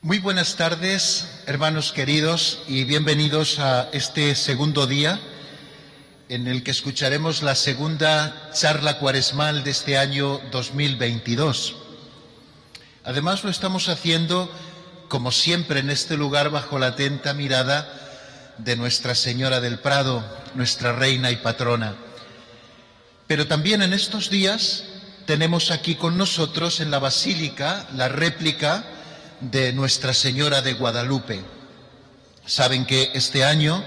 Muy buenas tardes, hermanos queridos, y bienvenidos a este segundo día en el que escucharemos la segunda charla cuaresmal de este año 2022. Además, lo estamos haciendo, como siempre en este lugar, bajo la atenta mirada de Nuestra Señora del Prado, nuestra reina y patrona. Pero también en estos días tenemos aquí con nosotros en la Basílica la réplica de Nuestra Señora de Guadalupe. Saben que este año,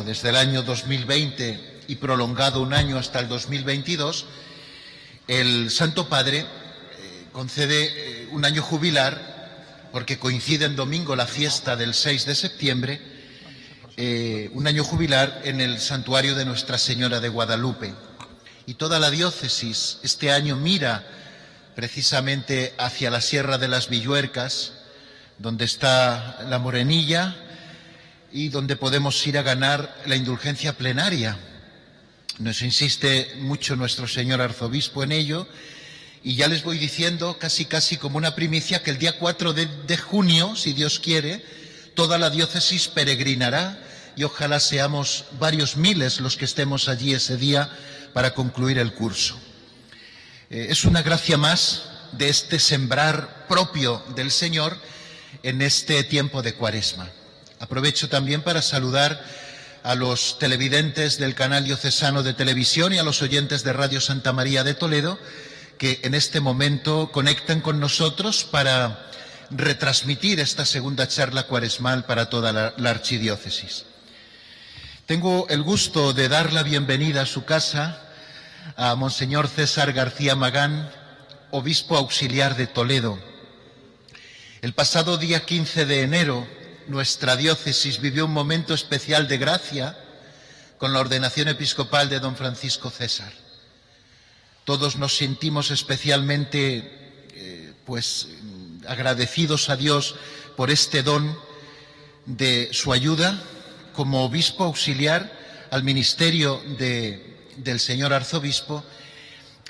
desde el año 2020 y prolongado un año hasta el 2022, el Santo Padre concede un año jubilar, porque coincide en domingo la fiesta del 6 de septiembre, un año jubilar en el santuario de Nuestra Señora de Guadalupe. Y toda la diócesis este año mira precisamente hacia la Sierra de las Villuercas, donde está la Morenilla y donde podemos ir a ganar la indulgencia plenaria. Nos insiste mucho nuestro señor arzobispo en ello, y ya les voy diciendo casi como una primicia que el día 4 de junio, si Dios quiere, toda la diócesis peregrinará y ojalá seamos varios miles los que estemos allí ese día para concluir el curso. Es una gracia más de este sembrar propio del Señor en este tiempo de Cuaresma. Aprovecho también para saludar a los televidentes del canal diocesano de televisión y a los oyentes de Radio Santa María de Toledo, que en este momento conectan con nosotros para retransmitir esta segunda charla cuaresmal para toda la archidiócesis. Tengo el gusto de dar la bienvenida a su casa a Monseñor César García Magán, obispo auxiliar de Toledo. El pasado día 15 de enero, nuestra diócesis vivió un momento especial de gracia con la ordenación episcopal de don Francisco César. Todos nos sentimos especialmente agradecidos a Dios por este don de su ayuda como obispo auxiliar al ministerio del señor arzobispo,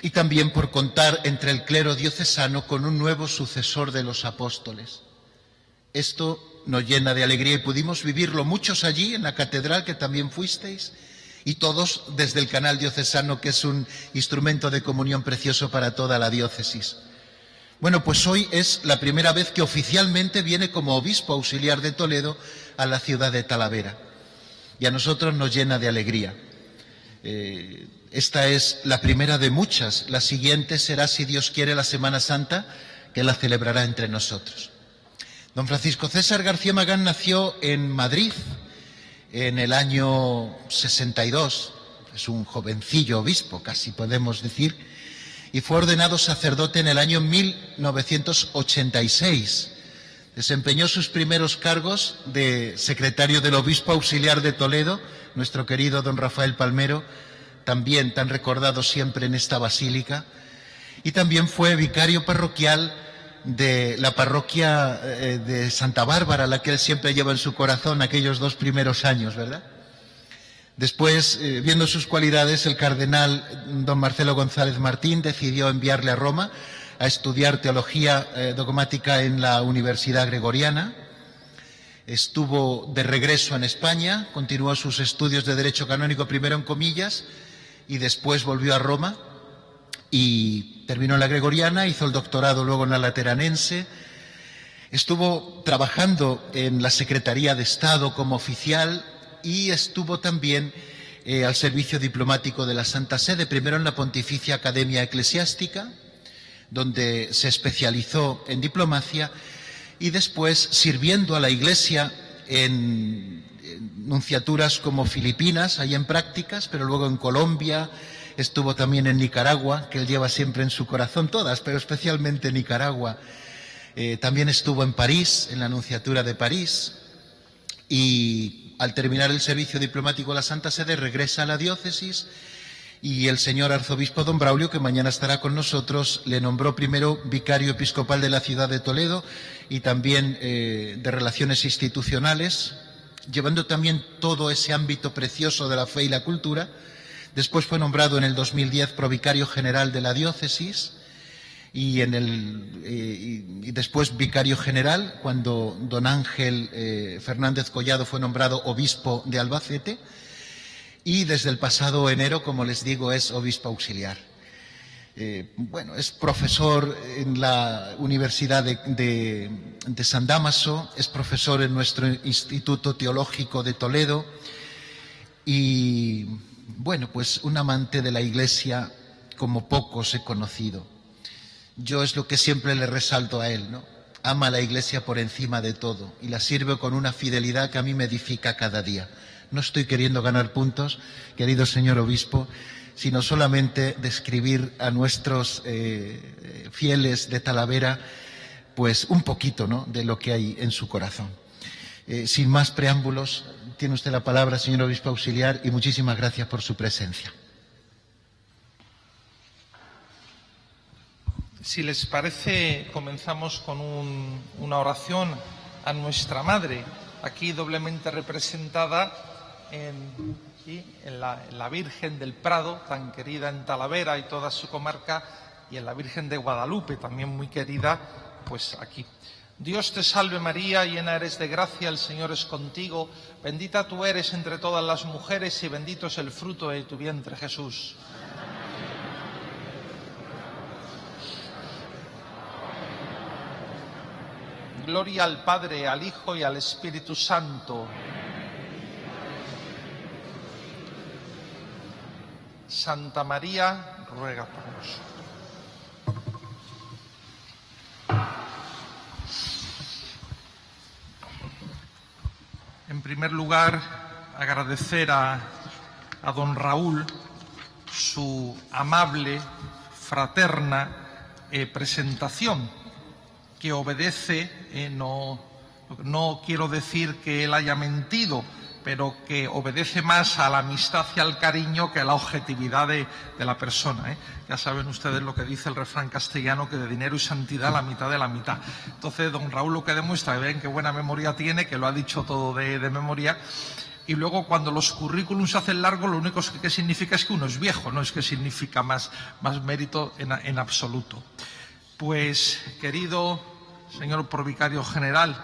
y también por contar entre el clero diocesano con un nuevo sucesor de los apóstoles. Esto nos llena de alegría y pudimos vivirlo muchos allí en la catedral, que también fuisteis, y todos desde el canal diocesano, que es un instrumento de comunión precioso para toda la diócesis. Pues hoy es la primera vez que oficialmente viene como obispo auxiliar de Toledo a la ciudad de Talavera, y a nosotros nos llena de alegría. Esta es la primera de muchas. La siguiente será, si Dios quiere, la Semana Santa, que la celebrará entre nosotros. Don Francisco César García Magán nació en Madrid en el año 62. Es un jovencillo obispo, casi podemos decir, y fue ordenado sacerdote en el año 1986. Desempeñó sus primeros cargos de secretario del obispo auxiliar de Toledo, nuestro querido don Rafael Palmero, también tan recordado siempre en esta basílica, y también fue vicario parroquial de la parroquia de Santa Bárbara, la que él siempre lleva en su corazón aquellos 2 primeros años, ¿verdad? Después, viendo sus cualidades, el cardenal don Marcelo González Martín decidió enviarle a Roma a estudiar teología dogmática en la Universidad Gregoriana. Estuvo de regreso en España, continuó sus estudios de Derecho Canónico primero en Comillas y después volvió a Roma y terminó en la Gregoriana, hizo el doctorado luego en la Lateranense. Estuvo trabajando en la Secretaría de Estado como oficial y estuvo también al servicio diplomático de la Santa Sede, primero en la Pontificia Academia Eclesiástica, donde se especializó en diplomacia, y después sirviendo a la Iglesia en nunciaturas como Filipinas, ahí en prácticas, pero luego en Colombia, estuvo también en Nicaragua, que él lleva siempre en su corazón, todas, pero especialmente en Nicaragua. También estuvo en París, en la nunciatura de París, y al terminar el servicio diplomático de la Santa Sede regresa a la diócesis Y el señor arzobispo don Braulio, que mañana estará con nosotros, le nombró primero vicario episcopal de la ciudad de Toledo y también de Relaciones Institucionales, llevando también todo ese ámbito precioso de la fe y la cultura. Después fue nombrado en el 2010 provicario general de la diócesis y después vicario general cuando don Ángel Fernández Collado fue nombrado obispo de Albacete. Y desde el pasado enero, como les digo, es obispo auxiliar. Es profesor en la Universidad de San Dámaso, es profesor en nuestro Instituto Teológico de Toledo y, pues un amante de la Iglesia como pocos he conocido. Yo es lo que siempre le resalto a él, ¿no? Ama a la Iglesia por encima de todo y la sirve con una fidelidad que a mí me edifica cada día. No estoy queriendo ganar puntos, querido señor obispo, sino solamente describir a nuestros fieles de Talavera, pues un poquito, ¿no?, de lo que hay en su corazón. Sin más preámbulos, tiene usted la palabra, señor obispo auxiliar, y muchísimas gracias por su presencia. Si les parece, comenzamos con una oración a nuestra Madre, aquí doblemente representada en la Virgen del Prado, tan querida en Talavera y toda su comarca, y en la Virgen de Guadalupe, también muy querida, pues aquí. Dios te salve María, llena eres de gracia, el Señor es contigo, bendita tú eres entre todas las mujeres y bendito es el fruto de tu vientre, Jesús. Gloria al Padre, al Hijo y al Espíritu Santo. Santa María, ruega por nosotros. En primer lugar, agradecer a don Raúl su amable, fraterna presentación, que obedece, no quiero decir que él haya mentido, pero que obedece más a la amistad y al cariño que a la objetividad de la persona. Ya saben ustedes lo que dice el refrán castellano, que de dinero y santidad la mitad de la mitad. Entonces, don Raúl lo que demuestra, ven qué buena memoria tiene, que lo ha dicho todo de memoria. Y luego, cuando los currículums se hacen largos, lo único que significa es que uno es viejo, no es que significa más mérito en absoluto. Pues, querido señor provicario general,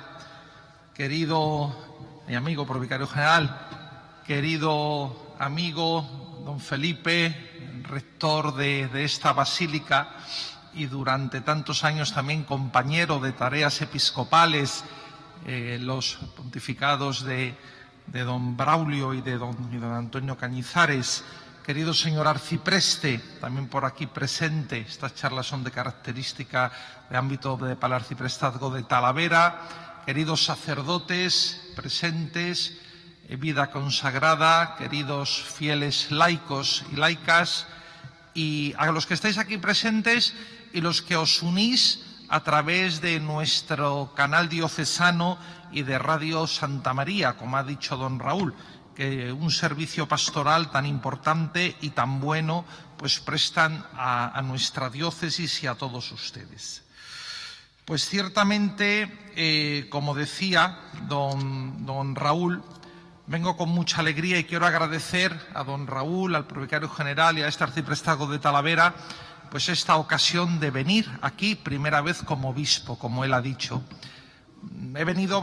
querido mi amigo provicario general, querido amigo don Felipe, rector de esta basílica y durante tantos años también compañero de tareas episcopales, los pontificados de don Braulio y de don Antonio Cañizares, querido señor arcipreste, también por aquí presente. Estas charlas son de característica de ámbito para el arciprestazgo de Talavera. Queridos sacerdotes presentes, vida consagrada, queridos fieles laicos y laicas, y a los que estáis aquí presentes y los que os unís a través de nuestro canal diocesano y de Radio Santa María, como ha dicho don Raúl, que un servicio pastoral tan importante y tan bueno pues prestan a nuestra diócesis y a todos ustedes. Pues ciertamente, como decía don Raúl, vengo con mucha alegría y quiero agradecer a don Raúl, al provicario general y a este arciprestazgo de Talavera, pues esta ocasión de venir aquí, primera vez como obispo, como él ha dicho. He venido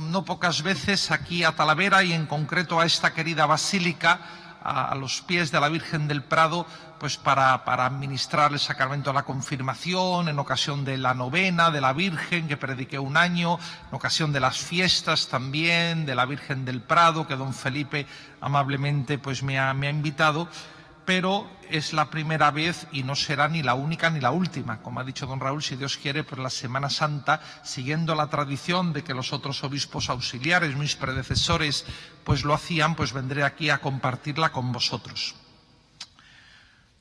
no pocas veces aquí a Talavera y en concreto a esta querida basílica, a los pies de la Virgen del Prado, pues para administrar el sacramento de la confirmación, en ocasión de la novena de la Virgen, que prediqué un año, en ocasión de las fiestas también de la Virgen del Prado, que don Felipe amablemente pues me ha invitado, pero es la primera vez y no será ni la única ni la última. Como ha dicho don Raúl, si Dios quiere, pues la Semana Santa, siguiendo la tradición de que los otros obispos auxiliares, mis predecesores, pues lo hacían, pues vendré aquí a compartirla con vosotros.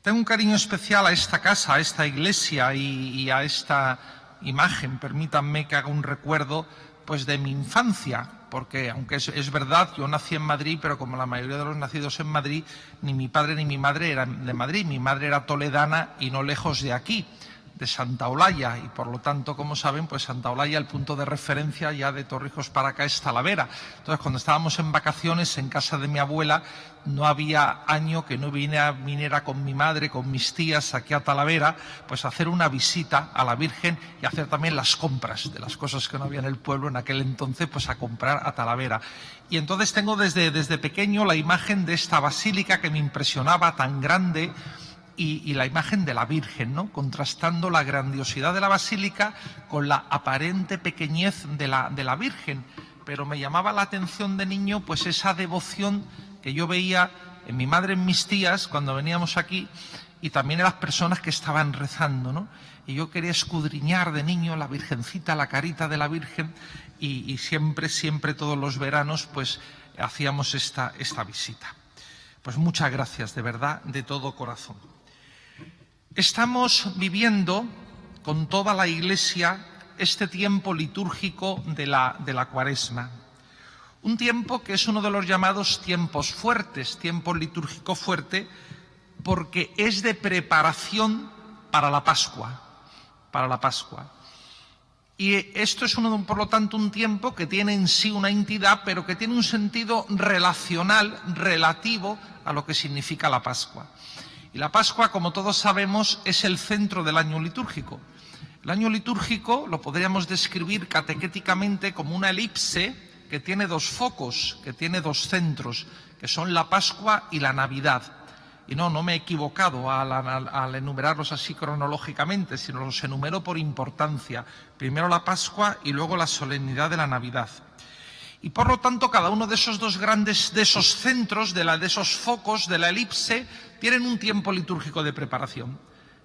Tengo un cariño especial a esta casa, a esta iglesia y a esta imagen, permítanme que haga un recuerdo pues de mi infancia, porque aunque es verdad, yo nací en Madrid, pero como la mayoría de los nacidos en Madrid, ni mi padre ni mi madre eran de Madrid. Mi madre era toledana y no lejos de aquí, de Santa Olalla, y por lo tanto, como saben, pues Santa Olalla, el punto de referencia ya de Torrijos para acá es Talavera. Entonces, cuando estábamos en vacaciones en casa de mi abuela, no había año que no viniera con mi madre, con mis tías aquí a Talavera, pues a hacer una visita a la Virgen y hacer también las compras de las cosas que no había en el pueblo en aquel entonces, pues a comprar a Talavera. Y entonces tengo desde pequeño la imagen de esta basílica que me impresionaba, tan grande, y la imagen de la Virgen, ¿no?, contrastando la grandiosidad de la basílica con la aparente pequeñez de la Virgen. Pero me llamaba la atención de niño pues esa devoción que yo veía en mi madre, en mis tías, cuando veníamos aquí, y también en las personas que estaban rezando, ¿no? Y yo quería escudriñar de niño la Virgencita, la carita de la Virgen, y siempre, todos los veranos, pues hacíamos esta visita. Pues muchas gracias, de verdad, de todo corazón. Estamos viviendo con toda la Iglesia este tiempo litúrgico de la Cuaresma. Un tiempo que es uno de los llamados tiempos fuertes, tiempo litúrgico fuerte, porque es de preparación para la Pascua. Y esto es por lo tanto, un tiempo que tiene en sí una entidad, pero que tiene un sentido relacional, relativo a lo que significa la Pascua. Y la Pascua, como todos sabemos, es el centro del año litúrgico. El año litúrgico lo podríamos describir catequéticamente como una elipse que tiene dos focos, que tiene dos centros, que son la Pascua y la Navidad. Y no me he equivocado al enumerarlos así cronológicamente, sino los enumero por importancia. Primero la Pascua y luego la solemnidad de la Navidad. Y por lo tanto, cada uno de esos dos grandes, de esos centros, de esos focos de la elipse, tienen un tiempo litúrgico de preparación.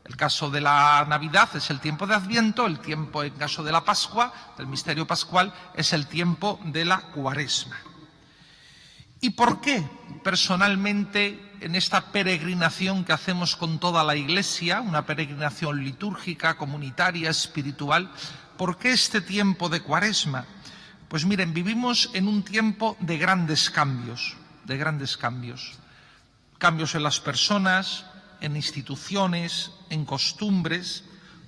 El caso de la Navidad es el tiempo de Adviento, el tiempo, en caso de la Pascua, del misterio pascual, es el tiempo de la Cuaresma. ¿Y por qué, personalmente, en esta peregrinación que hacemos con toda la Iglesia, una peregrinación litúrgica, comunitaria, espiritual, por qué este tiempo de Cuaresma? Pues miren, vivimos en un tiempo de grandes cambios, cambios en las personas, en instituciones, en costumbres.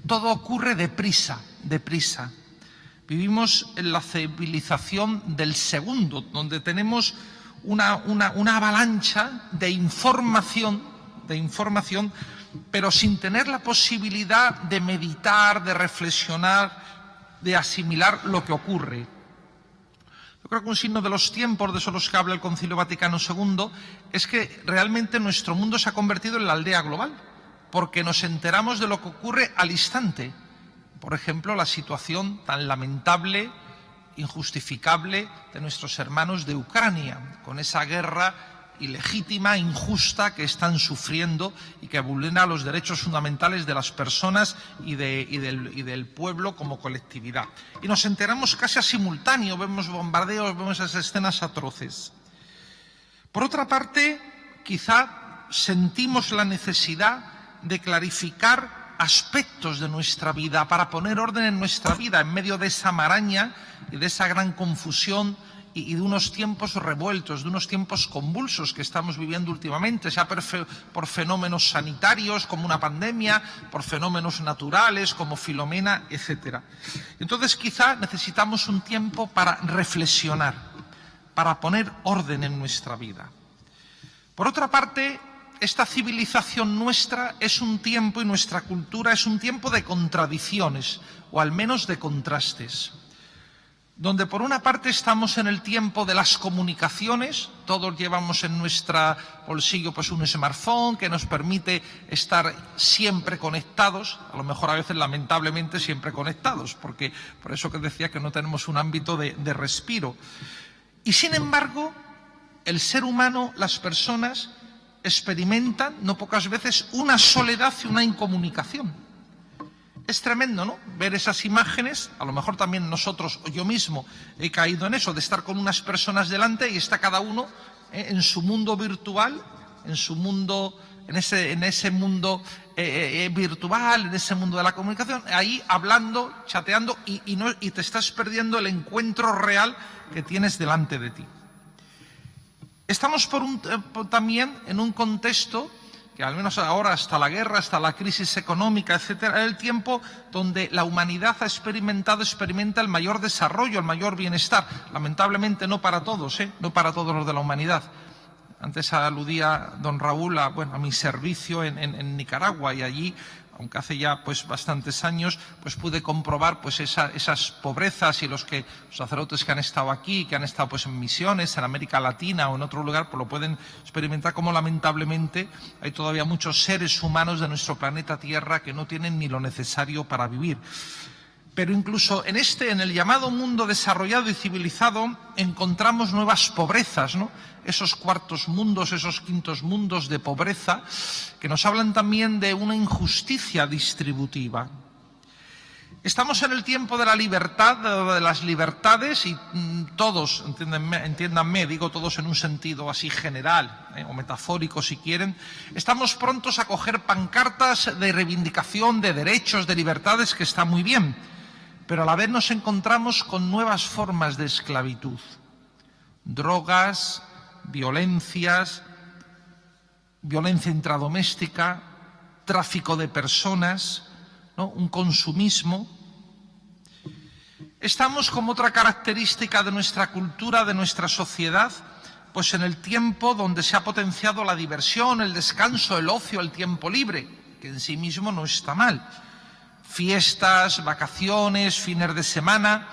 Todo ocurre deprisa. Vivimos en la civilización del segundo, donde tenemos una avalancha de información, pero sin tener la posibilidad de meditar, de reflexionar, de asimilar lo que ocurre. Yo creo que un signo de los tiempos, de eso los que habla el Concilio Vaticano II, es que realmente nuestro mundo se ha convertido en la aldea global, porque nos enteramos de lo que ocurre al instante. Por ejemplo, la situación tan lamentable, injustificable de nuestros hermanos de Ucrania, con esa guerra ilegítima, injusta que están sufriendo y que vulnera los derechos fundamentales de las personas y del pueblo como colectividad. Y nos enteramos casi a simultáneo, vemos bombardeos, vemos esas escenas atroces. Por otra parte, quizá sentimos la necesidad de clarificar aspectos de nuestra vida, para poner orden en nuestra vida en medio de esa maraña y de esa gran confusión y de unos tiempos revueltos, de unos tiempos convulsos que estamos viviendo últimamente, sea por fenómenos sanitarios como una pandemia, por fenómenos naturales como Filomena, etc. Entonces quizá necesitamos un tiempo para reflexionar, para poner orden en nuestra vida. Por otra parte, esta civilización nuestra es un tiempo, y nuestra cultura es un tiempo de contradicciones, o al menos de contrastes, donde por una parte estamos en el tiempo de las comunicaciones, todos llevamos en nuestro bolsillo pues un smartphone que nos permite estar siempre conectados, a lo mejor a veces lamentablemente siempre conectados, porque por eso que decía que no tenemos un ámbito de respiro. Y sin embargo, el ser humano, las personas, experimentan no pocas veces una soledad y una incomunicación. Es tremendo, ¿no?, ver esas imágenes. A lo mejor también nosotros, o yo mismo, he caído en eso, de estar con unas personas delante y está cada uno en su mundo virtual, en su mundo en ese mundo virtual, en ese mundo de la comunicación, ahí hablando, chateando, y te estás perdiendo el encuentro real que tienes delante de ti. Estamos también en un contexto que al menos ahora, hasta la guerra, hasta la crisis económica, etcétera, el tiempo donde la humanidad experimenta el mayor desarrollo, el mayor bienestar. Lamentablemente no para todos, no para todos los de la humanidad. Antes aludía don Raúl a mi servicio en Nicaragua, y allí, aunque hace ya bastantes años, pude comprobar esas pobrezas, y los sacerdotes que han estado aquí, que han estado en misiones en América Latina o en otro lugar, lo pueden experimentar, como lamentablemente hay todavía muchos seres humanos de nuestro planeta Tierra que no tienen ni lo necesario para vivir. Pero incluso en el llamado mundo desarrollado y civilizado, encontramos nuevas pobrezas, ¿no? Esos cuartos mundos, esos quintos mundos de pobreza, que nos hablan también de una injusticia distributiva. Estamos en el tiempo de la libertad, de las libertades, y todos, entiéndanme, digo todos en un sentido así general, o metafórico si quieren, estamos prontos a coger pancartas de reivindicación de derechos, de libertades, que está muy bien, pero a la vez nos encontramos con nuevas formas de esclavitud. Drogas, violencia intradoméstica, tráfico de personas, ¿no? Un consumismo. Estamos, como otra característica de nuestra cultura, de nuestra sociedad, en el tiempo donde se ha potenciado la diversión, el descanso, el ocio, el tiempo libre, que en sí mismo no está mal. Fiestas, vacaciones, fines de semana.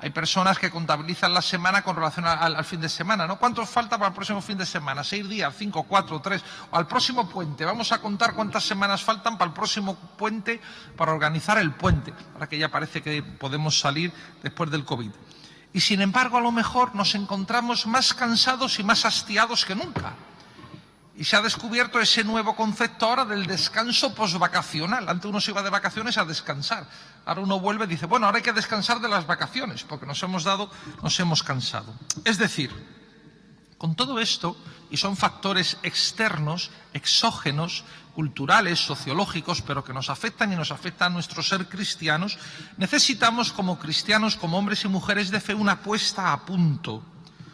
Hay personas que contabilizan la semana con relación al fin de semana, ¿no? ¿Cuánto falta para el próximo fin de semana? 6 días, 5, 4, 3, o al próximo puente. Vamos a contar cuántas semanas faltan para el próximo puente, para organizar el puente, para que ya parece que podemos salir después del COVID. Y sin embargo, a lo mejor nos encontramos más cansados y más hastiados que nunca. Y se ha descubierto ese nuevo concepto ahora del descanso posvacacional. Antes uno se iba de vacaciones a descansar. Ahora uno vuelve y dice, ahora hay que descansar de las vacaciones, porque nos hemos cansado. Es decir, con todo esto, y son factores externos, exógenos, culturales, sociológicos, pero que nos afectan y nos afectan a nuestro ser cristianos, necesitamos como cristianos, como hombres y mujeres de fe, una puesta a punto.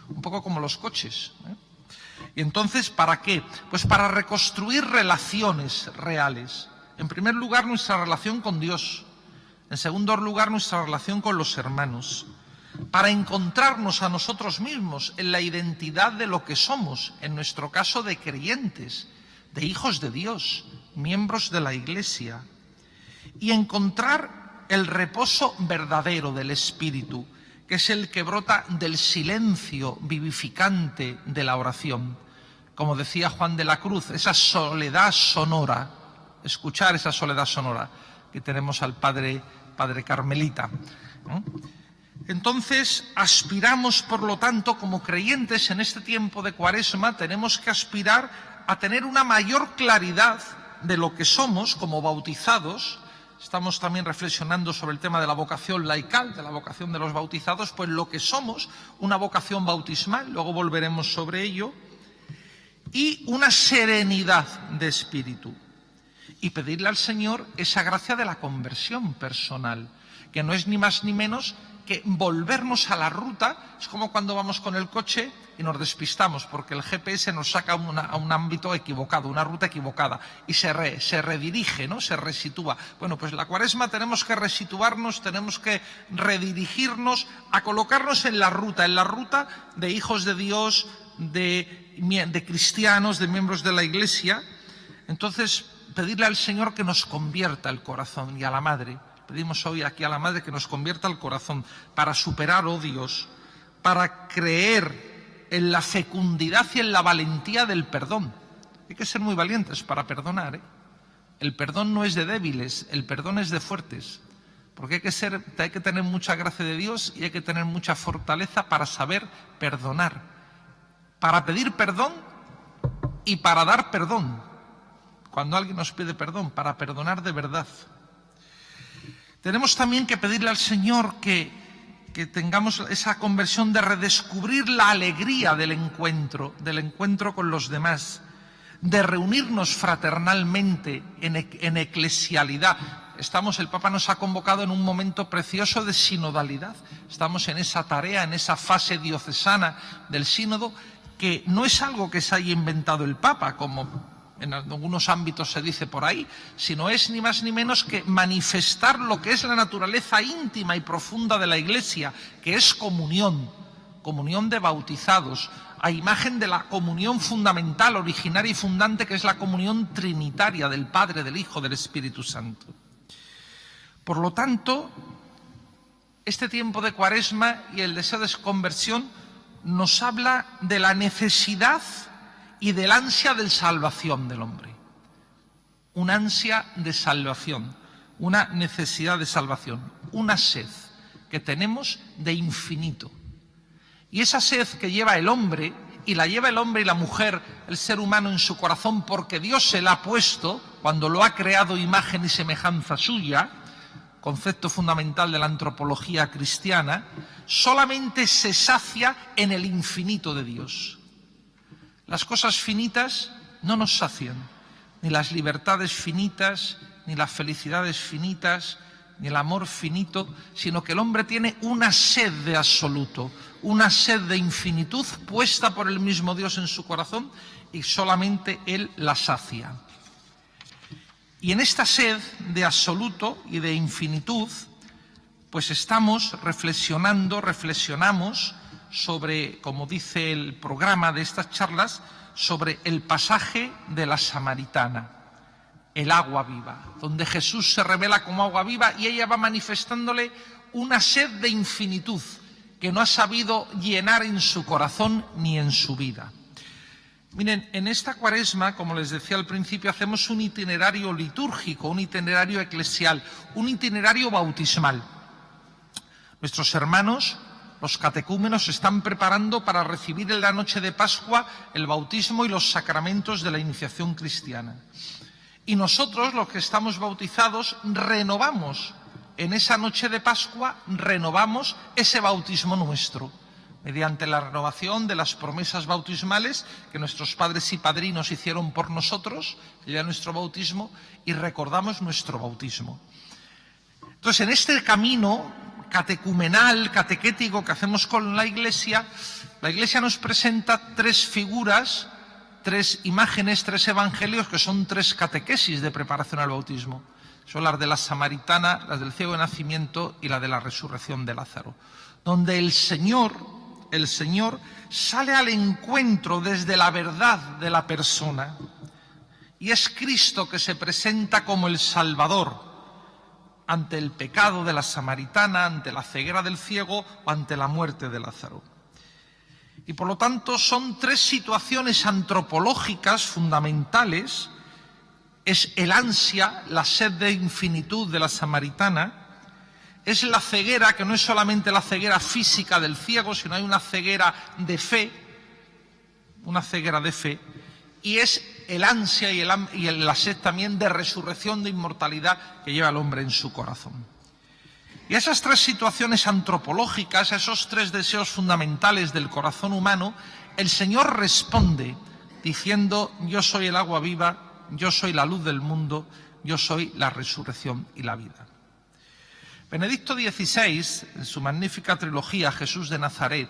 Un poco como los coches, Y entonces, ¿para qué? Para reconstruir relaciones reales. En primer lugar, nuestra relación con Dios. En segundo lugar, nuestra relación con los hermanos. Para encontrarnos a nosotros mismos en la identidad de lo que somos, en nuestro caso de creyentes, de hijos de Dios, miembros de la Iglesia. Y encontrar el reposo verdadero del Espíritu, que es el que brota del silencio vivificante de la oración. Como decía Juan de la Cruz, esa soledad sonora, escuchar esa soledad sonora, que tenemos al Padre Carmelita, ¿no? Entonces, aspiramos, por lo tanto, como creyentes en este tiempo de Cuaresma, tenemos que aspirar a tener una mayor claridad de lo que somos como bautizados. Estamos también reflexionando sobre el tema de la vocación laical, de la vocación de los bautizados, lo que somos, una vocación bautismal, luego volveremos sobre ello, y una serenidad de espíritu. Y pedirle al Señor esa gracia de la conversión personal, que no es ni más ni menos que volvernos a la ruta. Es como cuando vamos con el coche y nos despistamos, porque el GPS nos saca a un ámbito equivocado, una ruta equivocada, y se redirige, ¿no? Se resitúa. La Cuaresma tenemos que resituarnos, tenemos que redirigirnos, a colocarnos en la ruta de hijos de Dios, de cristianos, de miembros de la Iglesia. Entonces, pedirle al Señor que nos convierta el corazón, y a la Madre. Pedimos hoy aquí a la Madre que nos convierta el corazón para superar odios, para creer en la fecundidad y en la valentía del perdón. Hay que ser muy valientes para perdonar, El perdón no es de débiles, el perdón es de fuertes. Porque hay que tener mucha gracia de Dios y hay que tener mucha fortaleza para saber perdonar. Para pedir perdón y para dar perdón. Cuando alguien nos pide perdón, para perdonar de verdad. Tenemos también que pedirle al Señor que tengamos esa conversión de redescubrir la alegría del encuentro con los demás, de reunirnos fraternalmente en eclesialidad. El Papa nos ha convocado en un momento precioso de sinodalidad. Estamos en esa tarea, en esa fase diocesana del sínodo, que no es algo que se haya inventado el Papa, como en algunos ámbitos se dice por ahí, sino es ni más ni menos que manifestar lo que es la naturaleza íntima y profunda de la Iglesia, que es comunión, comunión de bautizados, a imagen de la comunión fundamental, originaria y fundante, que es la comunión trinitaria del Padre, del Hijo, del Espíritu Santo. Por lo tanto, este tiempo de Cuaresma y el deseo de conversión nos habla de la necesidad y del ansia de salvación del hombre. Una ansia de salvación, una necesidad de salvación, una sed que tenemos de infinito. Y esa sed que lleva el hombre, y la lleva el hombre y la mujer, el ser humano en su corazón, porque Dios se la ha puesto cuando lo ha creado imagen y semejanza suya, concepto fundamental de la antropología cristiana, solamente se sacia en el infinito de Dios. Las cosas finitas no nos sacian, ni las libertades finitas, ni las felicidades finitas, ni el amor finito, sino que el hombre tiene una sed de absoluto, una sed de infinitud puesta por el mismo Dios en su corazón, y solamente Él la sacia. Y en esta sed de absoluto y de infinitud, pues reflexionamos sobre, como dice el programa de estas charlas, sobre el pasaje de la samaritana, el agua viva, donde Jesús se revela como agua viva y ella va manifestándole una sed de infinitud que no ha sabido llenar en su corazón ni en su vida. Miren, en esta Cuaresma, como les decía al principio, hacemos un itinerario litúrgico, un itinerario eclesial, un itinerario bautismal. Nuestros hermanos, los catecúmenos, se están preparando para recibir en la noche de Pascua el bautismo y los sacramentos de la iniciación cristiana. Y nosotros, los que estamos bautizados, renovamos en esa noche de Pascua, renovamos ese bautismo nuestro, mediante la renovación de las promesas bautismales que nuestros padres y padrinos hicieron por nosotros, el día de nuestro bautismo, y recordamos nuestro bautismo. Entonces, en este camino catecumenal, catequético que hacemos con la Iglesia nos presenta tres figuras, tres imágenes, tres evangelios, que son tres catequesis de preparación al bautismo. Son las de la samaritana, las del ciego de nacimiento y la de la resurrección de Lázaro, donde el Señor sale al encuentro desde la verdad de la persona, y es Cristo que se presenta como el Salvador ante el pecado de la samaritana, ante la ceguera del ciego o ante la muerte de Lázaro. Y por lo tanto son tres situaciones antropológicas fundamentales. Es el ansia, la sed de infinitud de la samaritana, es la ceguera, que no es solamente la ceguera física del ciego, sino hay una ceguera de fe, y es el ansia y la sed también de resurrección, de inmortalidad que lleva el hombre en su corazón. Y a esas tres situaciones antropológicas, a esos tres deseos fundamentales del corazón humano, el Señor responde diciendo: yo soy el agua viva, yo soy la luz del mundo, yo soy la resurrección y la vida. Benedicto XVI, en su magnífica trilogía Jesús de Nazaret,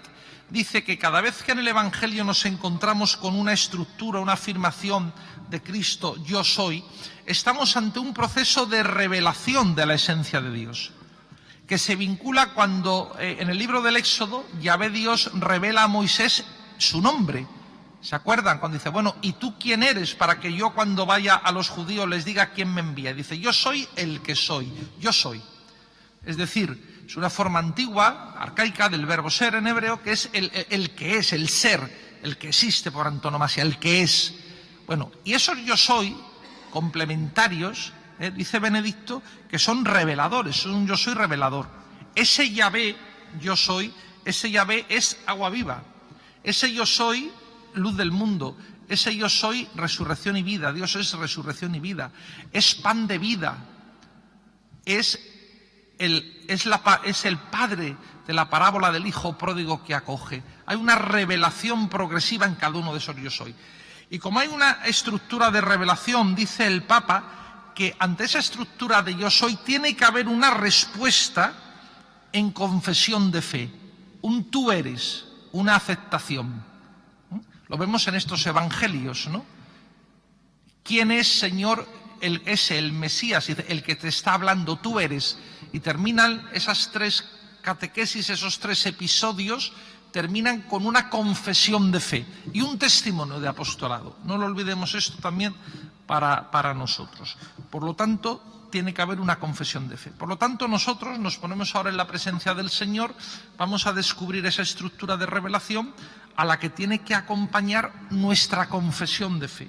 dice que cada vez que en el Evangelio nos encontramos con una estructura, una afirmación de Cristo, yo soy, estamos ante un proceso de revelación de la esencia de Dios, que se vincula cuando en el libro del Éxodo, Yahvé Dios revela a Moisés su nombre. ¿Se acuerdan? Cuando dice, bueno, ¿y tú quién eres para que yo cuando vaya a los judíos les diga quién me envía? Dice, yo soy el que soy, yo soy. Es decir, es una forma antigua, arcaica, del verbo ser en hebreo, que es el que es, el ser, el que existe por antonomasia, el que es. Bueno, y esos yo soy complementarios, dice Benedicto, que son reveladores, son un yo soy revelador. Ese Yahvé, yo soy, ese Yahvé es agua viva. Ese yo soy, luz del mundo. Ese yo soy, resurrección y vida. Dios es resurrección y vida. Es pan de vida. Es el padre de la parábola del hijo pródigo que acoge. Hay una revelación progresiva en cada uno de esos yo soy. Y como hay una estructura de revelación, dice el Papa, que ante esa estructura de yo soy tiene que haber una respuesta en confesión de fe, un tú eres, una aceptación. Lo vemos en estos evangelios, ¿no? ¿Quién es, Señor? El Mesías, el que te está hablando, tú eres. Y terminan esas tres catequesis, esos tres episodios, terminan con una confesión de fe y un testimonio de apostolado. No lo olvidemos esto también para nosotros. Por lo tanto, tiene que haber una confesión de fe. Por lo tanto, nosotros nos ponemos ahora en la presencia del Señor, vamos a descubrir esa estructura de revelación a la que tiene que acompañar nuestra confesión de fe,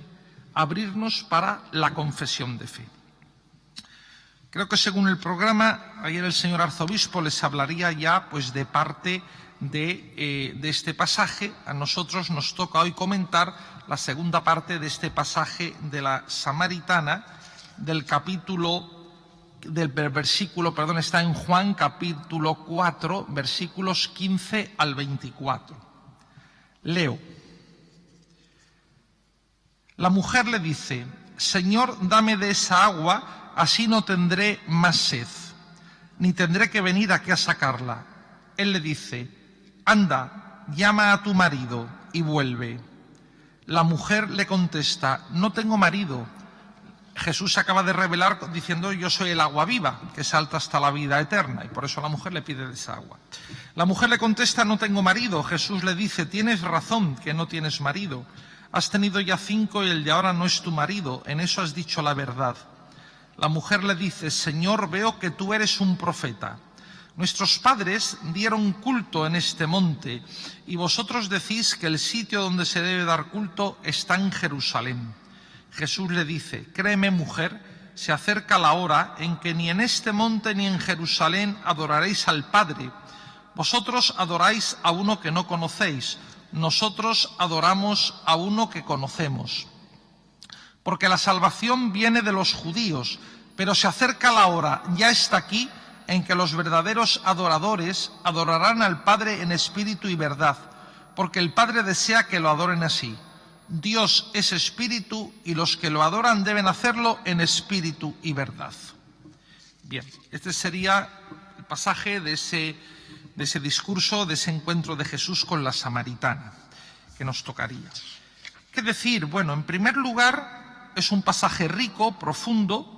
abrirnos para la confesión de fe. Creo que según el programa, ayer el señor arzobispo les hablaría ya pues de parte de este pasaje. A nosotros nos toca hoy comentar la segunda parte de este pasaje de la Samaritana, está en Juan capítulo 4, versículos 15 al 24. Leo. La mujer le dice: Señor, dame de esa agua, así no tendré más sed, ni tendré que venir aquí a sacarla. Él le dice: anda, llama a tu marido y vuelve. La mujer le contesta: no tengo marido. Jesús se acaba de revelar diciendo: yo soy el agua viva, que salta hasta la vida eterna, y por eso la mujer le pide de esa agua. La mujer le contesta: no tengo marido. Jesús le dice: tienes razón que no tienes marido. Has tenido ya 5 y el de ahora no es tu marido. En eso has dicho la verdad. La mujer le dice: Señor, veo que tú eres un profeta. Nuestros padres dieron culto en este monte, y vosotros decís que el sitio donde se debe dar culto está en Jerusalén. Jesús le dice: créeme, mujer, se acerca la hora en que ni en este monte ni en Jerusalén adoraréis al Padre. Vosotros adoráis a uno que no conocéis, nosotros adoramos a uno que conocemos. Porque la salvación viene de los judíos, pero se acerca la hora, ya está aquí, en que los verdaderos adoradores adorarán al Padre en espíritu y verdad, porque el Padre desea que lo adoren así. Dios es espíritu y los que lo adoran deben hacerlo en espíritu y verdad. Bien, este sería el pasaje de ese discurso, de ese encuentro de Jesús con la samaritana, que nos tocaría. ¿Qué decir? Bueno, en primer lugar, es un pasaje rico, profundo,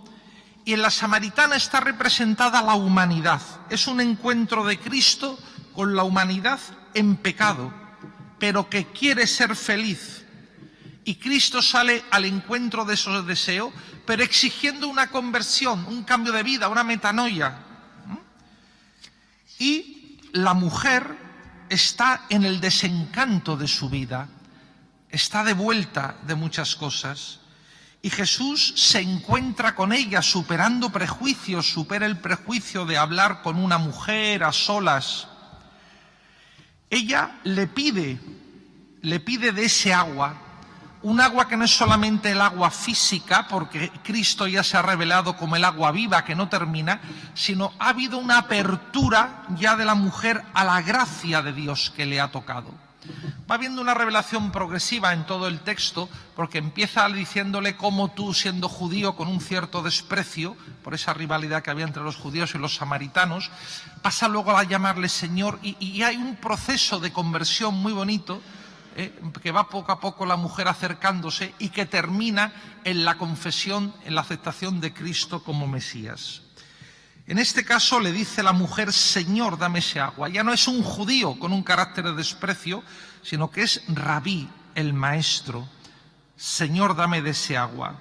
y en la samaritana está representada la humanidad. Es un encuentro de Cristo con la humanidad en pecado, pero que quiere ser feliz. Y Cristo sale al encuentro de esos deseos, pero exigiendo una conversión, un cambio de vida, una metanoia. Y la mujer está en el desencanto de su vida, está de vuelta de muchas cosas. Y Jesús se encuentra con ella superando prejuicios, supera el prejuicio de hablar con una mujer a solas. Ella le pide de ese agua, un agua que no es solamente el agua física, porque Cristo ya se ha revelado como el agua viva que no termina, sino ha habido una apertura ya de la mujer a la gracia de Dios que le ha tocado. Va habiendo una revelación progresiva en todo el texto, porque empieza diciéndole cómo tú, siendo judío, con un cierto desprecio por esa rivalidad que había entre los judíos y los samaritanos, pasa luego a llamarle Señor, y hay un proceso de conversión muy bonito, que va poco a poco la mujer acercándose y que termina en la confesión, en la aceptación de Cristo como Mesías. En este caso le dice la mujer: Señor, dame ese agua. Ya no es un judío con un carácter de desprecio, sino que es Rabí, el maestro. Señor, dame de ese agua.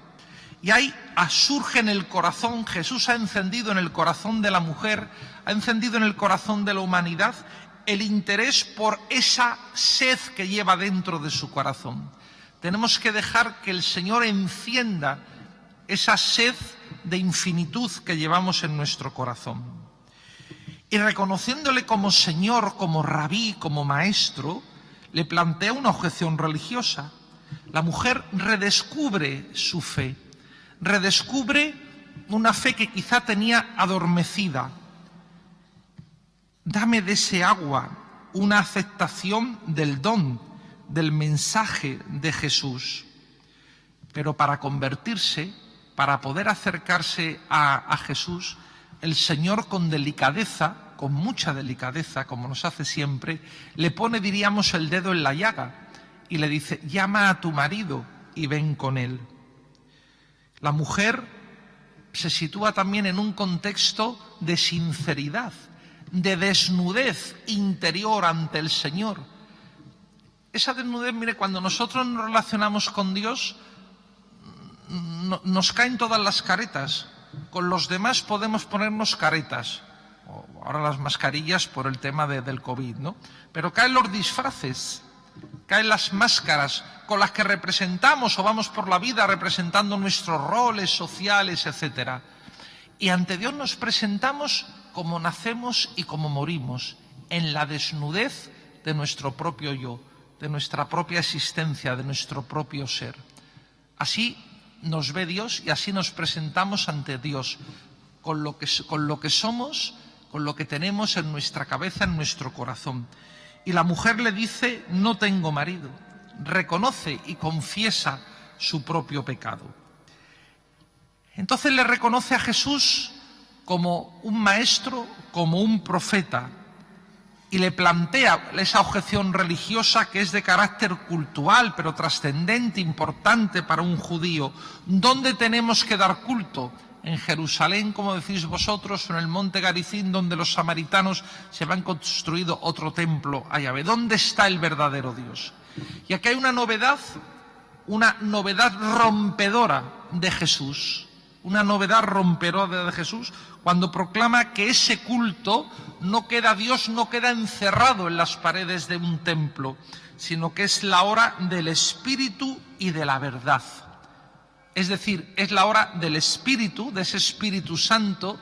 Y ahí surge en el corazón, Jesús ha encendido en el corazón de la mujer, ha encendido en el corazón de la humanidad el interés por esa sed que lleva dentro de su corazón. Tenemos que dejar que el Señor encienda esa sed de infinitud que llevamos en nuestro corazón. Y reconociéndole como Señor, como Rabí, como Maestro, le plantea una objeción religiosa. La mujer redescubre su fe, redescubre una fe que quizá tenía adormecida. Dame de ese agua, una aceptación del don, del mensaje de Jesús. Pero para convertirse, para poder acercarse a Jesús, el Señor con delicadeza, con mucha delicadeza, como nos hace siempre, le pone, diríamos, el dedo en la llaga y le dice: llama a tu marido y ven con él. La mujer se sitúa también en un contexto de sinceridad, de desnudez interior ante el Señor. Esa desnudez, mire, cuando nosotros nos relacionamos con Dios, nos caen todas las caretas. Con los demás podemos ponernos caretas. Ahora las mascarillas por el tema del COVID, ¿no? Pero caen los disfraces, caen las máscaras con las que representamos o vamos por la vida representando nuestros roles sociales, etc. Y ante Dios nos presentamos como nacemos y como morimos, en la desnudez de nuestro propio yo, de nuestra propia existencia, de nuestro propio ser. Así nos ve Dios y así nos presentamos ante Dios, con lo que somos, con lo que tenemos en nuestra cabeza, en nuestro corazón. Y la mujer le dice: no tengo marido. Reconoce y confiesa su propio pecado. Entonces le reconoce a Jesús como un maestro, como un profeta, y le plantea esa objeción religiosa que es de carácter cultural, pero trascendente, importante para un judío. ¿Dónde tenemos que dar culto? ¿En Jerusalén, como decís vosotros, o en el monte Garizim, donde los samaritanos se han construido otro templo a Yahvé? ¿Dónde está el verdadero Dios? Y aquí hay una novedad rompedora de Jesús, una novedad rompedora de Jesús, cuando proclama que ese culto Dios no queda encerrado en las paredes de un templo, sino que es la hora del Espíritu y de la verdad. Es decir, es la hora del Espíritu, de ese Espíritu Santo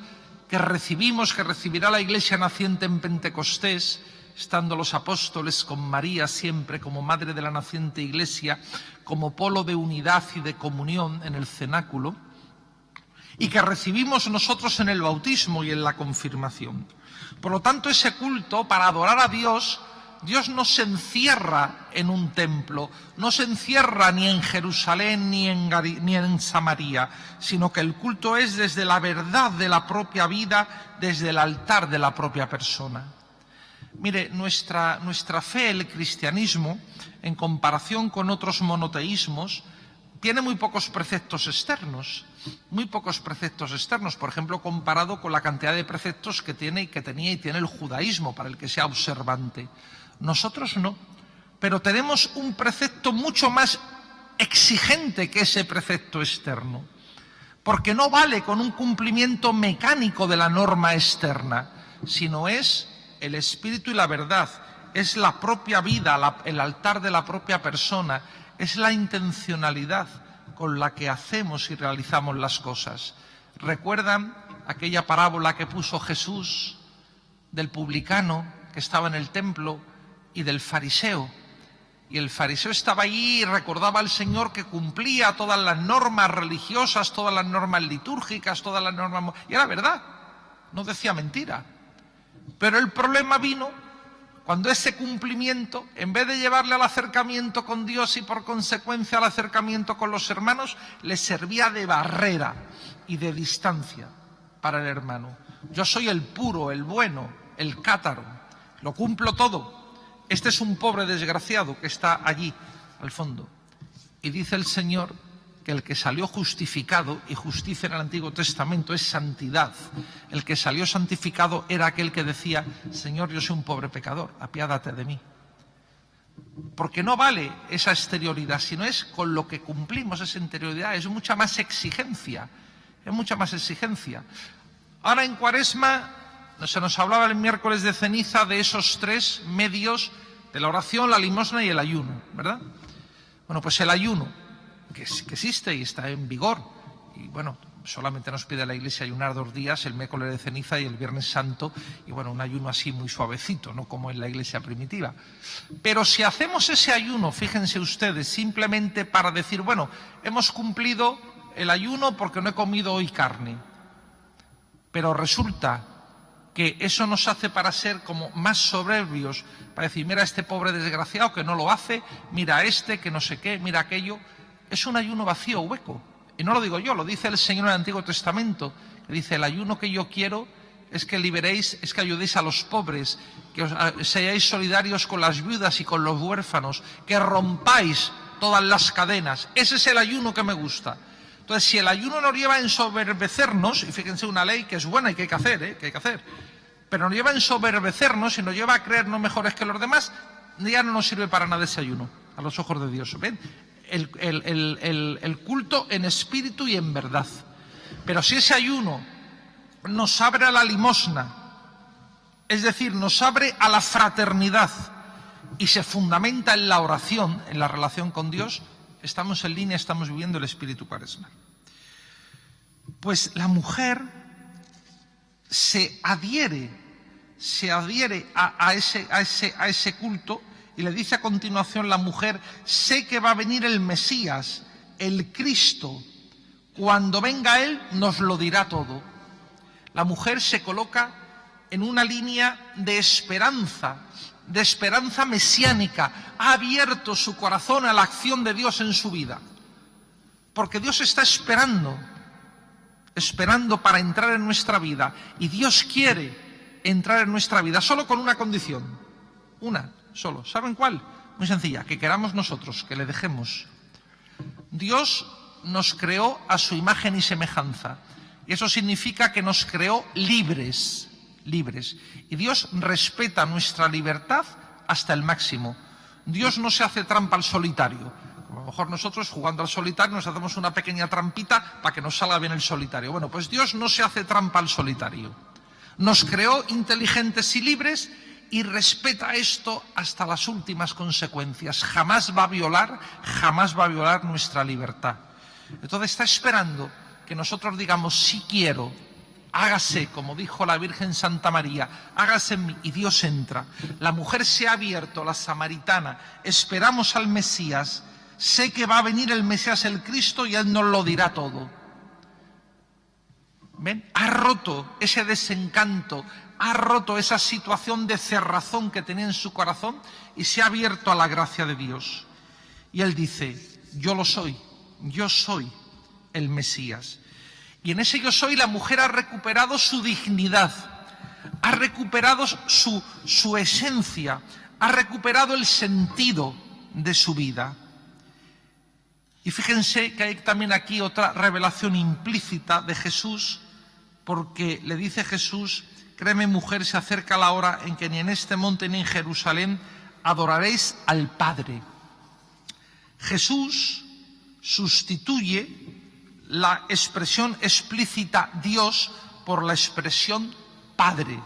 que recibimos, que recibirá la Iglesia naciente en Pentecostés, estando los apóstoles con María siempre como madre de la naciente Iglesia, como polo de unidad y de comunión en el cenáculo, y que recibimos nosotros en el bautismo y en la confirmación. Por lo tanto, ese culto, para adorar a Dios, Dios no se encierra en un templo, no se encierra ni en Jerusalén ni en Samaria, sino que el culto es desde la verdad de la propia vida, desde el altar de la propia persona. Mire, nuestra fe, el cristianismo, en comparación con otros monoteísmos, tiene muy pocos preceptos externos, por ejemplo, comparado con la cantidad de preceptos que tiene y que tenía y tiene el judaísmo, para el que sea observante. Nosotros no, pero tenemos un precepto mucho más exigente que ese precepto externo, porque no vale con un cumplimiento mecánico de la norma externa, sino es el espíritu y la verdad, es la propia vida, el altar de la propia persona, es la intencionalidad con la que hacemos y realizamos las cosas. ¿Recuerdan aquella parábola que puso Jesús del publicano que estaba en el templo y del fariseo? Y el fariseo estaba allí y recordaba al Señor que cumplía todas las normas religiosas, todas las normas litúrgicas, todas las normas... Y era verdad, no decía mentira. Pero el problema vino cuando ese cumplimiento, en vez de llevarle al acercamiento con Dios y por consecuencia al acercamiento con los hermanos, le servía de barrera y de distancia para el hermano. Yo soy el puro, el bueno, el cátaro, lo cumplo todo. Este es un pobre desgraciado que está allí, al fondo. Y dice el Señor que el que salió justificado, y justicia en el Antiguo Testamento es santidad, el que salió santificado era aquel que decía: Señor, yo soy un pobre pecador, apiádate de mí. Porque no vale esa exterioridad, sino es con lo que cumplimos esa interioridad, es mucha más exigencia, Ahora en Cuaresma se nos hablaba el miércoles de ceniza de esos tres medios de la oración, la limosna y el ayuno, ¿verdad? Bueno, pues el ayuno, que existe y está en vigor, y bueno, solamente nos pide la Iglesia ayunar 2 días, el miércoles de ceniza y el Viernes Santo, y bueno, un ayuno así muy suavecito, no como en la Iglesia primitiva. Pero si hacemos ese ayuno, fíjense ustedes, simplemente para decir, bueno, hemos cumplido el ayuno porque no he comido hoy carne, pero resulta que eso nos hace para ser como más soberbios, para decir, mira este pobre desgraciado que no lo hace, mira este que no sé qué, mira aquello. es un ayuno vacío, hueco. Y no lo digo yo, lo dice el Señor en el Antiguo Testamento, que dice: el ayuno que yo quiero es que liberéis, es que ayudéis a los pobres, que seáis solidarios con las viudas y con los huérfanos, que rompáis todas las cadenas. Ese es el ayuno que me gusta. Entonces, si el ayuno nos lleva a ensoberbecernos, y fíjense, una ley que es buena y que hay que hacer, que hay que hacer, pero nos lleva a ensoberbecernos y nos lleva a creernos mejores que los demás, ya no nos sirve para nada ese ayuno, a los ojos de Dios. ¿Ven? El culto en espíritu y en verdad. Pero si ese ayuno nos abre a la limosna, es decir, nos abre a la fraternidad y se fundamenta en la oración, en la relación con Dios, estamos en línea, estamos viviendo el espíritu cuaresmal. Pues la mujer se adhiere a ese culto, y le dice a continuación la mujer: sé que va a venir el Mesías, el Cristo. Cuando venga Él nos lo dirá todo. La mujer se coloca en una línea de esperanza mesiánica. Ha abierto su corazón a la acción de Dios en su vida. Porque Dios está esperando para entrar en nuestra vida. Y Dios quiere entrar en nuestra vida solo con una condición. Una solo. ¿Saben cuál? Muy sencilla: que queramos nosotros, que le dejemos. Dios nos creó a su imagen y semejanza. Y eso significa que nos creó libres. Y Dios respeta nuestra libertad hasta el máximo. Dios no se hace trampa al solitario. A lo mejor nosotros, jugando al solitario, nos hacemos una pequeña trampita para que nos salga bien el solitario. Bueno, pues Dios no se hace trampa al solitario. Nos creó inteligentes y libres y respeta esto hasta las últimas consecuencias. Jamás va a violar nuestra libertad. Entonces está esperando que nosotros digamos: sí quiero, hágase, como dijo la Virgen Santa María, hágase en mí, y Dios entra. La mujer se ha abierto, la samaritana, esperamos al Mesías, sé que va a venir el Mesías, el Cristo, y Él nos lo dirá todo. ¿Ven? Ha roto ese desencanto, ha roto esa situación de cerrazón que tenía en su corazón y se ha abierto a la gracia de Dios. Y Él dice: yo lo soy, yo soy el Mesías. Y en ese yo soy la mujer ha recuperado su dignidad, ha recuperado su esencia, ha recuperado el sentido de su vida. Y fíjense que hay también aquí otra revelación implícita de Jesús, porque le dice Jesús: créeme, mujer, se acerca la hora en que ni en este monte ni en Jerusalén adoraréis al Padre. Jesús sustituye la expresión explícita Dios por la expresión Padre.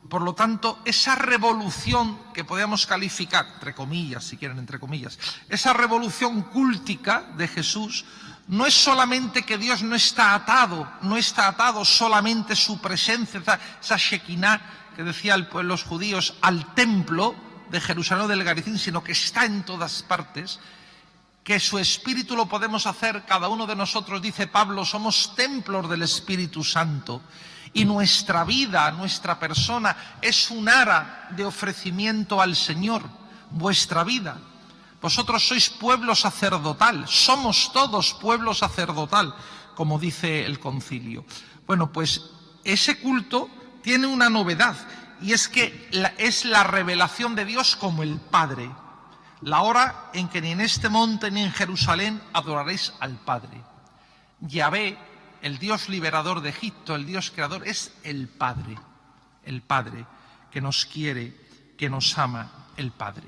Por lo tanto, esa revolución que podríamos calificar, entre comillas, si quieren, entre comillas, esa revolución cúltica de Jesús, no es solamente que Dios no está atado solamente su presencia, esa Shekinah que decían los judíos, al templo de Jerusalén del Garicín, sino que está en todas partes, que su espíritu lo podemos hacer, cada uno de nosotros, dice Pablo, somos templos del Espíritu Santo. Y nuestra vida, nuestra persona, es un ara de ofrecimiento al Señor, vuestra vida. Vosotros sois pueblo sacerdotal, somos todos pueblo sacerdotal, como dice el concilio. Bueno, pues ese culto tiene una novedad, y es que es la revelación de Dios como el Padre. La hora en que ni en este monte ni en Jerusalén adoraréis al Padre. Yahvé, el Dios liberador de Egipto, el Dios creador, es el Padre que nos quiere, que nos ama, el Padre.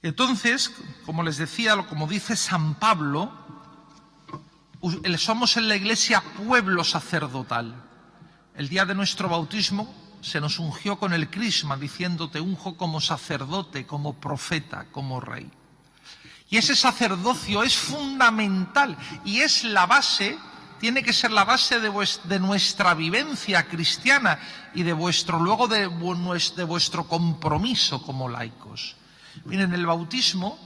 Entonces, como les decía, como dice San Pablo, somos en la Iglesia pueblo sacerdotal. El día de nuestro bautismo se nos ungió con el crisma, diciendo: te unjo como sacerdote, como profeta, como rey. Y ese sacerdocio es fundamental y es la base, tiene que ser la base de nuestra vivencia cristiana y de vuestro compromiso como laicos. Miren, el bautismo,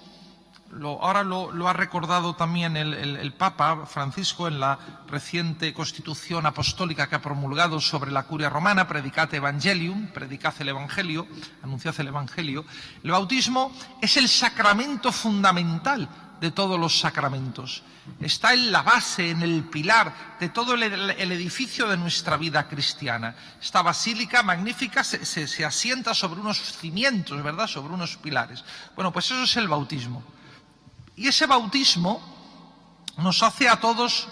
ahora lo ha recordado también el Papa Francisco en la reciente Constitución Apostólica que ha promulgado sobre la Curia Romana, Predicate Evangelium, predicad el Evangelio, anunciad el Evangelio. El bautismo es el sacramento fundamental de todos los sacramentos. Está en la base, en el pilar de todo el edificio de nuestra vida cristiana. Esta basílica magnífica se asienta sobre unos cimientos, ¿verdad?, sobre unos pilares. Bueno, pues eso es el bautismo. Y ese bautismo nos hace a todos,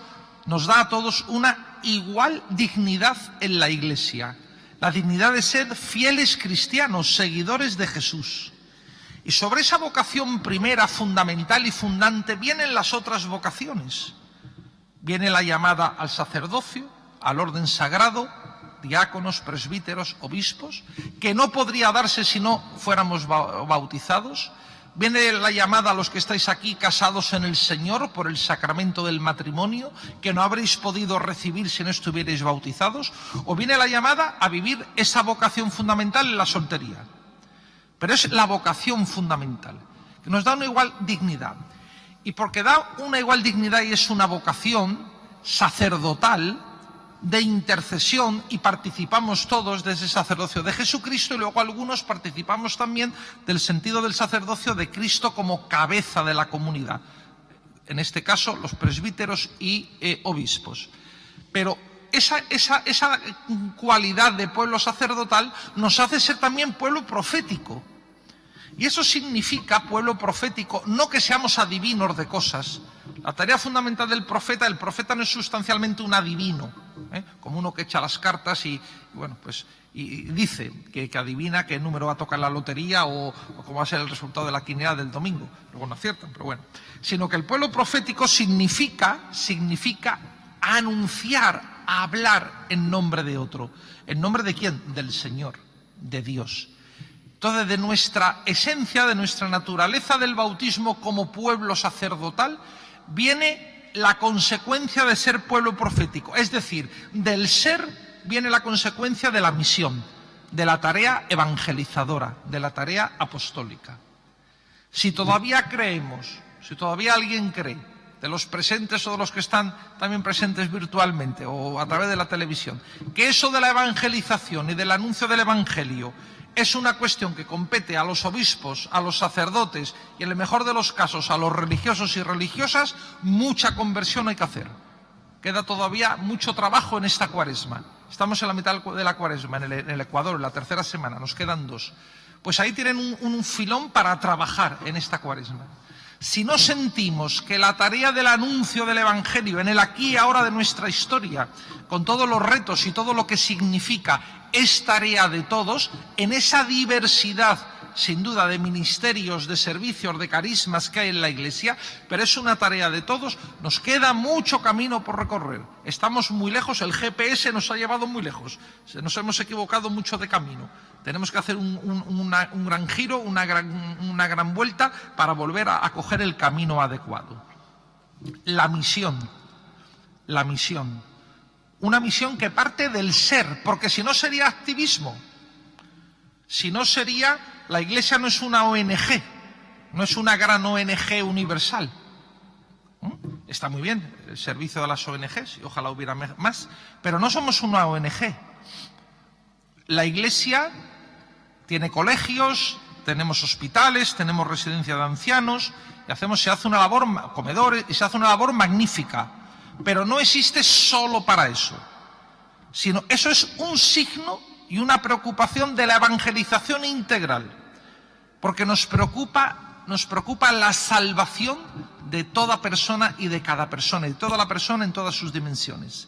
nos da a todos una igual dignidad en la Iglesia. La dignidad de ser fieles cristianos, seguidores de Jesús. Y sobre esa vocación primera, fundamental y fundante, vienen las otras vocaciones. Viene la llamada al sacerdocio, al orden sagrado, diáconos, presbíteros, obispos, que no podría darse si no fuéramos bautizados. Viene la llamada a los que estáis aquí casados en el Señor por el sacramento del matrimonio, que no habréis podido recibir si no estuvierais bautizados. O viene la llamada a vivir esa vocación fundamental en la soltería. Pero es la vocación fundamental, que nos da una igual dignidad. Y porque da una igual dignidad y es una vocación sacerdotal, de intercesión, y participamos todos de ese sacerdocio de Jesucristo, y luego algunos participamos también del sentido del sacerdocio de Cristo como cabeza de la comunidad. En este caso, los presbíteros y obispos. Pero esa cualidad de pueblo sacerdotal nos hace ser también pueblo profético. Y eso significa, pueblo profético, no que seamos adivinos de cosas. La tarea fundamental del profeta, el profeta no es sustancialmente un adivino, como uno que echa las cartas y dice que adivina qué número va a tocar la lotería o cómo va a ser el resultado de la quiniela del domingo. Luego no aciertan, pero bueno. Sino que el pueblo profético significa anunciar, hablar en nombre de otro. ¿En nombre de quién? Del Señor, de Dios. Entonces, de nuestra esencia, de nuestra naturaleza del bautismo como pueblo sacerdotal, viene la consecuencia de ser pueblo profético. Es decir, del ser viene la consecuencia de la misión, de la tarea evangelizadora, de la tarea apostólica. Si todavía creemos, si todavía alguien cree, de los presentes o de los que están también presentes virtualmente o a través de la televisión, que eso de la evangelización y del anuncio del Evangelio es una cuestión que compete a los obispos, a los sacerdotes y en el mejor de los casos a los religiosos y religiosas, mucha conversión hay que hacer. Queda todavía mucho trabajo en esta cuaresma. Estamos en la mitad de la cuaresma, en el Ecuador, en la tercera semana, nos quedan 2. Pues ahí tienen un filón para trabajar en esta cuaresma. Si no sentimos que la tarea del anuncio del Evangelio en el aquí y ahora de nuestra historia, con todos los retos y todo lo que significa, es tarea de todos, en esa diversidad, sin duda, de ministerios, de servicios, de carismas que hay en la Iglesia, pero es una tarea de todos, nos queda mucho camino por recorrer. Estamos muy lejos, el GPS nos ha llevado muy lejos, nos hemos equivocado mucho de camino. Tenemos que hacer un gran giro, una gran vuelta para volver a coger el camino adecuado. La misión. Una misión que parte del ser, porque si no sería activismo. Si no sería, la Iglesia no es una ONG, no es una gran ONG universal. Está muy bien el servicio de las ONGs, y ojalá hubiera más, pero no somos una ONG. La Iglesia tiene colegios, tenemos hospitales, tenemos residencia de ancianos, y se hace una labor, comedores, y se hace una labor magnífica. Pero no existe solo para eso, sino eso es un signo y una preocupación de la evangelización integral, porque nos preocupa la salvación de toda persona y de cada persona, y de toda la persona en todas sus dimensiones.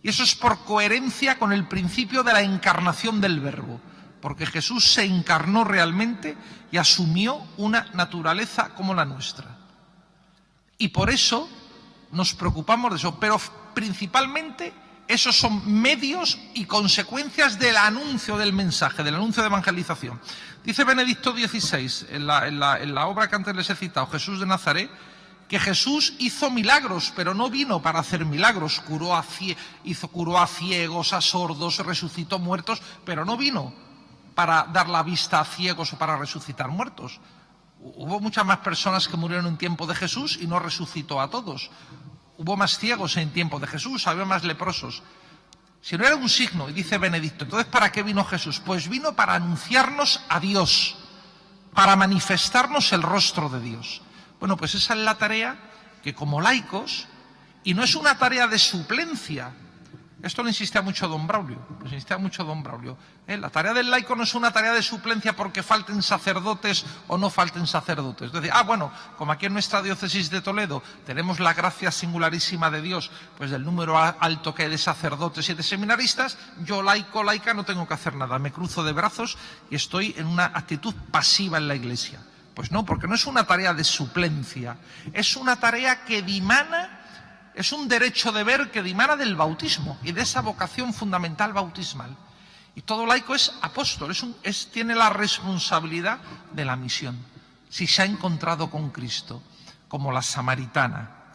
Y eso es por coherencia con el principio de la encarnación del Verbo, porque Jesús se encarnó realmente y asumió una naturaleza como la nuestra. Y por eso nos preocupamos de eso, pero principalmente esos son medios y consecuencias del anuncio del mensaje, del anuncio de evangelización. Dice Benedicto XVI, en la obra que antes les he citado, Jesús de Nazaret, que Jesús hizo milagros, pero no vino para hacer milagros. Curó a ciegos, a sordos, resucitó muertos, pero no vino para dar la vista a ciegos o para resucitar muertos. Hubo muchas más personas que murieron en tiempo de Jesús y no resucitó a todos. Hubo más ciegos en tiempo de Jesús, había más leprosos. Si no era un signo, y dice Benedicto, entonces ¿para qué vino Jesús? Pues vino para anunciarnos a Dios, para manifestarnos el rostro de Dios. Bueno, pues esa es la tarea que como laicos, y no es una tarea de suplencia, esto lo insistía mucho don Braulio, La tarea del laico no es una tarea de suplencia porque falten sacerdotes o no falten sacerdotes. Es decir, bueno, como aquí en nuestra diócesis de Toledo tenemos la gracia singularísima de Dios, pues del número alto que hay de sacerdotes y de seminaristas, yo laica no tengo que hacer nada, me cruzo de brazos y estoy en una actitud pasiva en la Iglesia. Pues no, porque no es una tarea de suplencia, es una tarea que dimana. Es un derecho de ver que dimana del bautismo y de esa vocación fundamental bautismal. Y todo laico es apóstol, tiene la responsabilidad de la misión. Si se ha encontrado con Cristo, como la samaritana.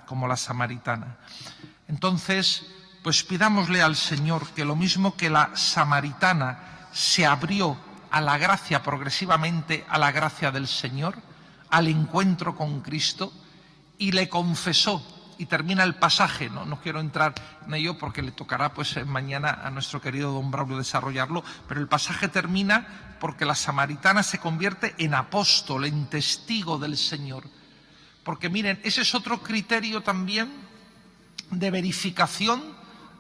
Entonces, pues pidámosle al Señor que lo mismo que la samaritana se abrió a la gracia progresivamente, a la gracia del Señor, al encuentro con Cristo, y le confesó. Y termina el pasaje, no quiero entrar en ello porque le tocará pues mañana a nuestro querido don Braulio desarrollarlo, pero el pasaje termina porque la samaritana se convierte en apóstol, en testigo del Señor. Porque miren, ese es otro criterio también de verificación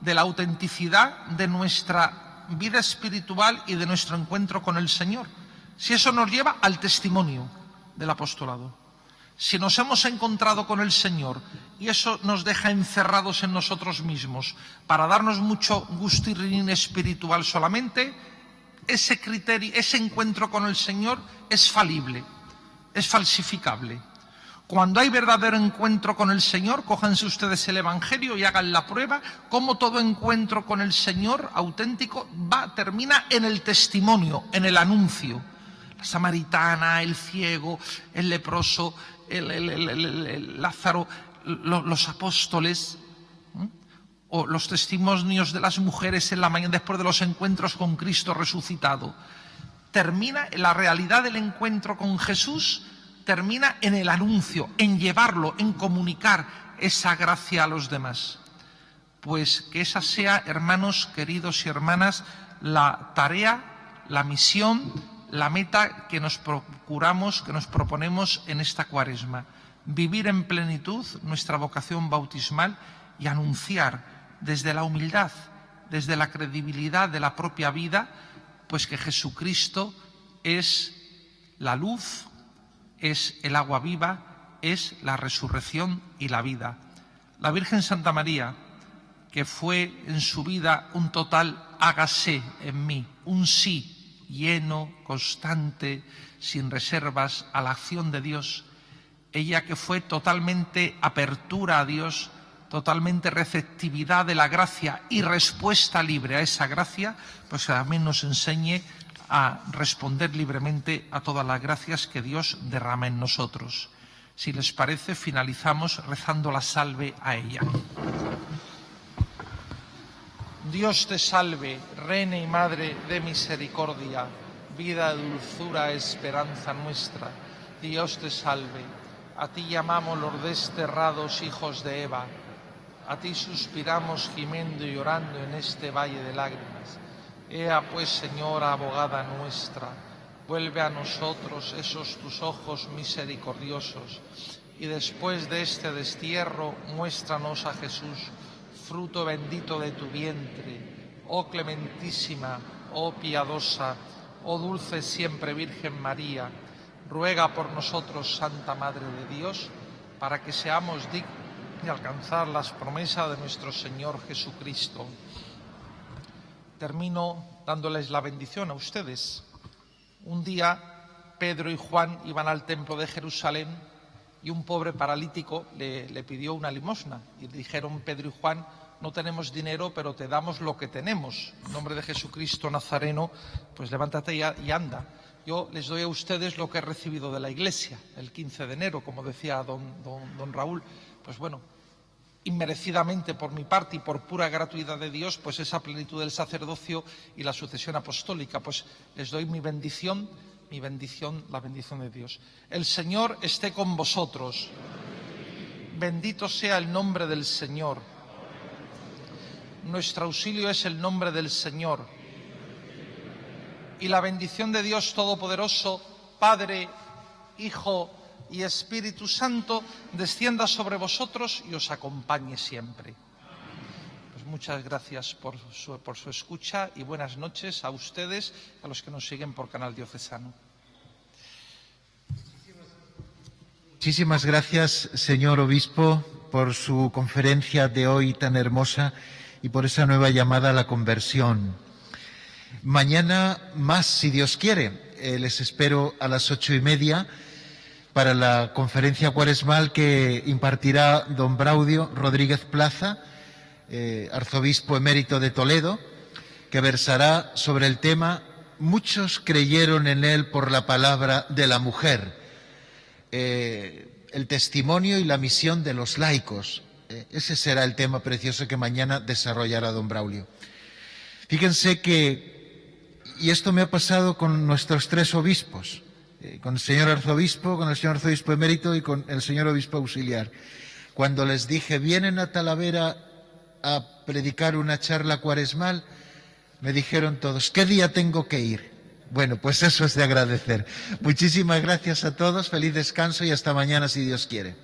de la autenticidad de nuestra vida espiritual y de nuestro encuentro con el Señor. Si eso nos lleva al testimonio del apostolado. Si nos hemos encontrado con el Señor y eso nos deja encerrados en nosotros mismos para darnos mucho gustirrín espiritual solamente, ese criterio, ese encuentro con el Señor es falible, es falsificable. Cuando hay verdadero encuentro con el Señor, cójanse ustedes el Evangelio y hagan la prueba, cómo todo encuentro con el Señor auténtico termina en el testimonio, en el anuncio. La samaritana, el ciego, el leproso, el Lázaro, los apóstoles, o los testimonios de las mujeres en la mañana después de los encuentros con Cristo resucitado. Termina la realidad del encuentro con Jesús, termina en el anuncio, en llevarlo, en comunicar esa gracia a los demás. Pues que esa sea, hermanos queridos y hermanas, la tarea, la misión, la meta que nos procuramos, que nos proponemos en esta Cuaresma. Vivir en plenitud nuestra vocación bautismal y anunciar desde la humildad, desde la credibilidad de la propia vida, pues que Jesucristo es la luz, es el agua viva, es la resurrección y la vida. La Virgen Santa María, que fue en su vida un total hágase en mí, un sí lleno, constante, sin reservas a la acción de Dios. Ella que fue totalmente apertura a Dios, totalmente receptividad de la gracia y respuesta libre a esa gracia, pues también nos enseñe a responder libremente a todas las gracias que Dios derrama en nosotros. Si les parece, finalizamos rezando la salve a ella. Dios te salve, Reina y Madre de misericordia, vida, dulzura, esperanza nuestra. Dios te salve, a ti llamamos los desterrados hijos de Eva, a ti suspiramos gimiendo y llorando en este valle de lágrimas. Ea pues, Señora, abogada nuestra, vuelve a nosotros esos tus ojos misericordiosos, y después de este destierro, muéstranos a Jesús, fruto bendito de tu vientre. Oh clementísima, oh piadosa, oh dulce siempre Virgen María, ruega por nosotros, Santa Madre de Dios, para que seamos dignos de alcanzar las promesas de nuestro Señor Jesucristo. Termino dándoles la bendición a ustedes. Un día Pedro y Juan iban al templo de Jerusalén y un pobre paralítico le pidió una limosna. Y le dijeron Pedro y Juan: no tenemos dinero, pero te damos lo que tenemos. En nombre de Jesucristo Nazareno, pues levántate y anda. Yo les doy a ustedes lo que he recibido de la Iglesia el 15 de enero, como decía don Raúl. Pues bueno, inmerecidamente por mi parte y por pura gratuidad de Dios, pues esa plenitud del sacerdocio y la sucesión apostólica, pues les doy mi bendición, la bendición de Dios. El Señor esté con vosotros. Bendito sea el nombre del Señor. Nuestro auxilio es el nombre del Señor. Y la bendición de Dios Todopoderoso, Padre, Hijo y Espíritu Santo descienda sobre vosotros y os acompañe siempre. Pues muchas gracias por su escucha y buenas noches a ustedes, a los que nos siguen por Canal Diocesano. Muchísimas gracias, señor obispo, por su conferencia de hoy tan hermosa y por esa nueva llamada a la conversión. Mañana más, si Dios quiere. Les espero a las 8:30 para la conferencia cuaresmal que impartirá don Braudio Rodríguez Plaza, arzobispo emérito de Toledo, que versará sobre el tema «Muchos creyeron en él por la palabra de la mujer». El testimonio y la misión de los laicos. Ese será el tema precioso que mañana desarrollará don Braulio. Fíjense que, y esto me ha pasado con nuestros 3 obispos, con el señor arzobispo, con el señor arzobispo emérito y con el señor obispo auxiliar. Cuando les dije, vienen a Talavera a predicar una charla cuaresmal, me dijeron todos, ¿qué día tengo que ir? Bueno, pues eso es de agradecer. Muchísimas gracias a todos, feliz descanso y hasta mañana si Dios quiere.